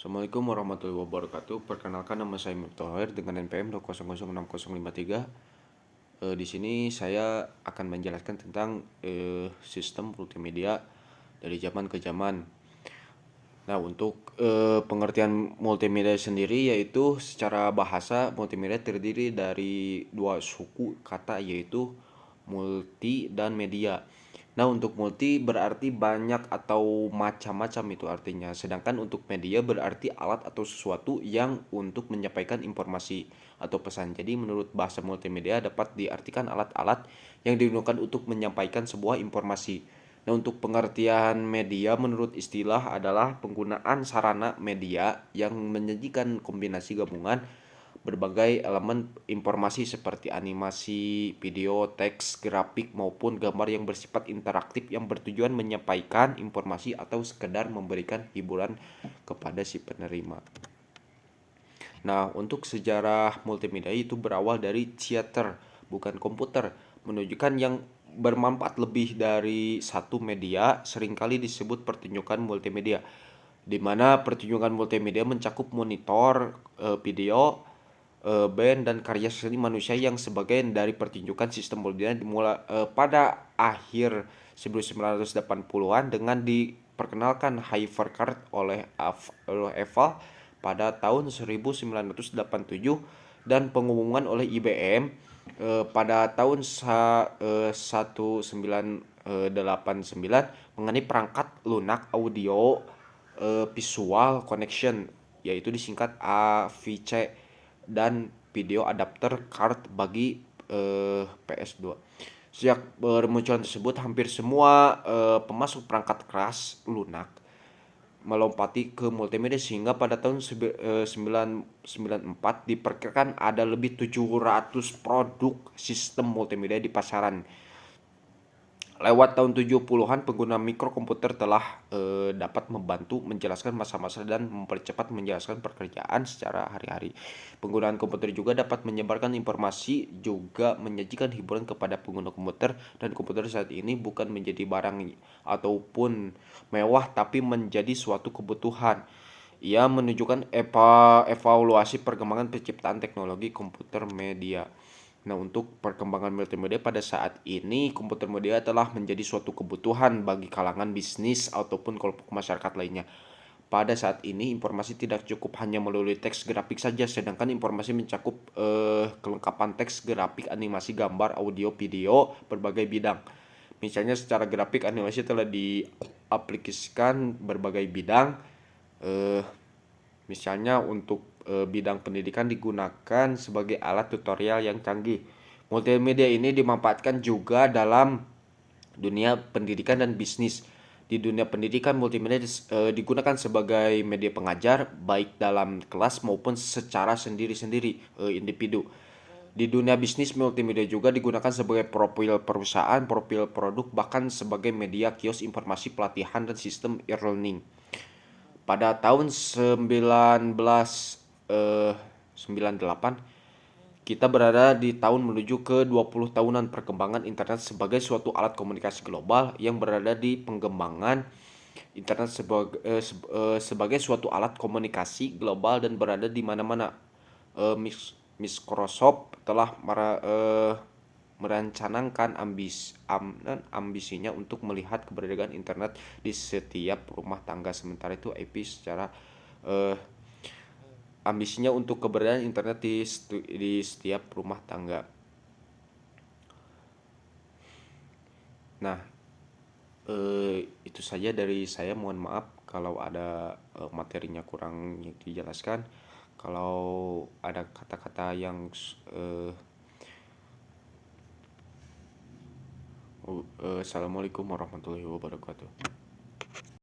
Assalamualaikum warahmatullahi wabarakatuh. Perkenalkan, nama saya Miftahir dengan NPM 2006053. Di sini saya akan menjelaskan tentang sistem multimedia dari zaman ke zaman. Nah, untuk pengertian multimedia sendiri yaitu secara bahasa multimedia terdiri dari dua suku kata yaitu multi dan media. Nah, untuk multi berarti banyak atau macam-macam itu artinya. Sedangkan untuk media berarti alat atau sesuatu yang untuk menyampaikan informasi atau pesan. Jadi menurut bahasa multimedia dapat diartikan alat-alat yang digunakan untuk menyampaikan sebuah informasi. Nah, untuk pengertian media menurut istilah adalah penggunaan sarana media yang menyajikan kombinasi gabungan berbagai elemen informasi seperti animasi, video, teks, grafik maupun gambar yang bersifat interaktif yang bertujuan menyampaikan informasi atau sekedar memberikan hiburan kepada si penerima. Nah, untuk sejarah multimedia itu berawal dari theater, bukan komputer, menunjukkan yang bermanfaat lebih dari satu media seringkali disebut pertunjukan multimedia, di mana pertunjukan multimedia mencakup monitor, video, band dan karya seni manusia yang sebagian dari pertunjukan sistem multimedia dimulai pada akhir 1980-an dengan diperkenalkan Hypercard oleh Eva pada tahun 1987 dan pengumuman oleh IBM pada tahun 1989 mengenai perangkat lunak audio visual connection, yaitu disingkat AVC, dan video adapter card bagi PS2. Sejak bermunculan tersebut, hampir semua pemasok perangkat keras lunak melompati ke multimedia sehingga pada tahun 1994 diperkirakan ada lebih 700 produk sistem multimedia di pasaran. Lewat tahun 70-an, pengguna mikrokomputer telah dapat membantu menjelaskan masa-masa dan mempercepat menjelaskan pekerjaan secara hari-hari. Penggunaan komputer juga dapat menyebarkan informasi, juga menyajikan hiburan kepada pengguna komputer, dan komputer saat ini bukan menjadi barang ataupun mewah tapi menjadi suatu kebutuhan. Ia menunjukkan evaluasi perkembangan penciptaan teknologi komputer media. Nah, untuk perkembangan multimedia pada saat ini, komputer media telah menjadi suatu kebutuhan bagi kalangan bisnis ataupun kelompok masyarakat lainnya. Pada saat ini, informasi tidak cukup hanya melalui teks grafik saja, sedangkan informasi mencakup kelengkapan teks, grafik, animasi, gambar, audio, video, berbagai bidang. Misalnya secara grafik, animasi telah diaplikasikan berbagai bidang. Misalnya untuk bidang pendidikan digunakan sebagai alat tutorial yang canggih. Multimedia ini dimanfaatkan juga dalam dunia pendidikan dan bisnis. Di dunia pendidikan, multimedia digunakan sebagai media pengajar baik dalam kelas maupun secara sendiri-sendiri individu. Di dunia bisnis, multimedia juga digunakan sebagai profil perusahaan, profil produk, bahkan sebagai media kios informasi, pelatihan, dan sistem e-learning. Pada tahun 1998, kita berada di tahun menuju ke 20 tahunan perkembangan internet sebagai suatu alat komunikasi global yang berada di pengembangan internet sebagai suatu alat komunikasi global dan berada di mana-mana. Microsoft telah merencanakan ambisinya untuk melihat keberadaan internet di setiap rumah tangga. Sementara itu IP secara ambisinya untuk keberadaan internet di setiap rumah tangga. Nah, itu saja dari saya. Mohon maaf kalau ada materinya kurang dijelaskan. Kalau ada kata-kata yang Assalamualaikum warahmatullahi wabarakatuh.